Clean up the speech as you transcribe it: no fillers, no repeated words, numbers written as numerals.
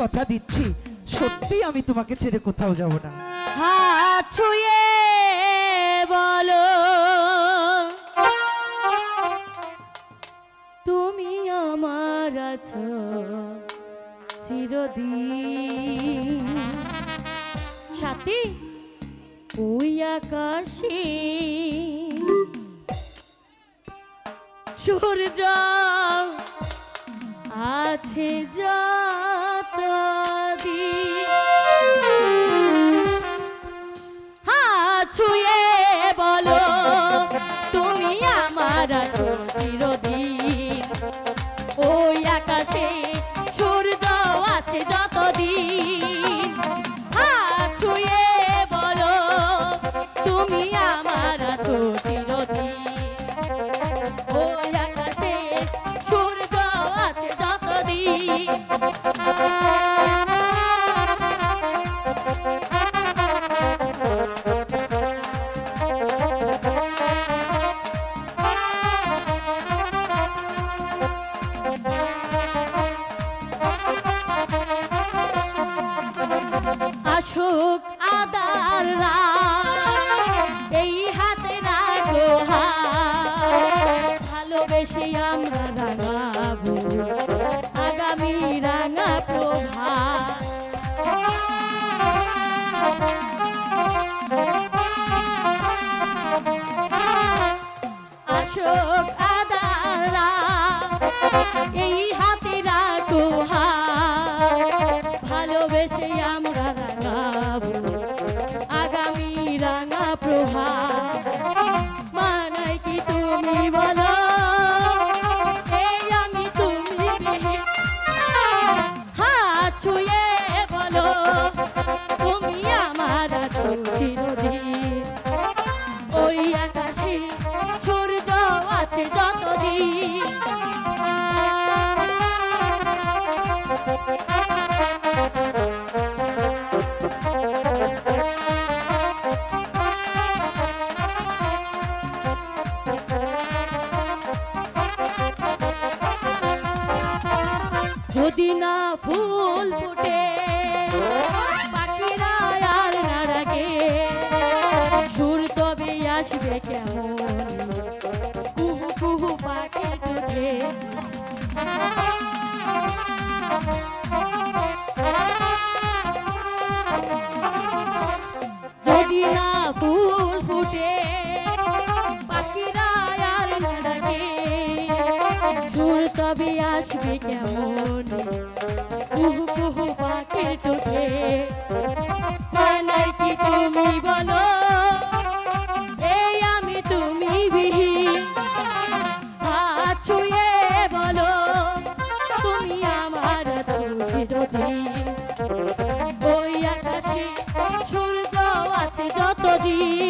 কথা দিচ্ছি, সত্যি আমি তোমাকে ছেড়ে কোথাও যাব না। হাত ছুঁয়ে বলো তুমি আমার আছো চিরদিন। সাথী ওই আকাশে সূর্য আছে যতদিন। হাত ছুঁয়ে বলো তুমি আমার আছো চিরদিন। ওই আকাশে সূর্য আছে যতদিন। হাত ছুঁয়ে বলো তুমি আমার আছো চিরদিন। ওই আকাশে সূর্য আছে যতদিন। আসুক আদার রাত এই হাতে রাখো হাত। ভালোবেসে আমরা রাঙাবো আগামী রাঙা প্রভাত। আসুক আদার রাত এই হাতে রাখো হাত। ভালোবেসে আমরা রাঙাবো আগামী রাঙা প্রভাত। মানাই কি তুমি বলো এই আমি তুমি বিহীন। হাত ছুঁয়ে বলো তুমি আমার আছো চিরদিন। ওই আকাশে সূর্য আছে যতদিন। যদি না ফুল ফুটে পাখিরা আর না ডাকে সুর তবে আসবে কেমন কুহু কুহু পাখির ডাকে। যদি না ফুল ফুটে পাখিরা আর না ডাকে সুর তবে আসবে কেমন কুহু কুহু পাখির ঠোঁটে। মানাই কি তুমি বলো এই আমি তুমি বিহীন। হাত ছুঁয়ে বলো তুমি আমার আছো চিরদিন। ওই আকাশে সূর্য আছে যতদিন।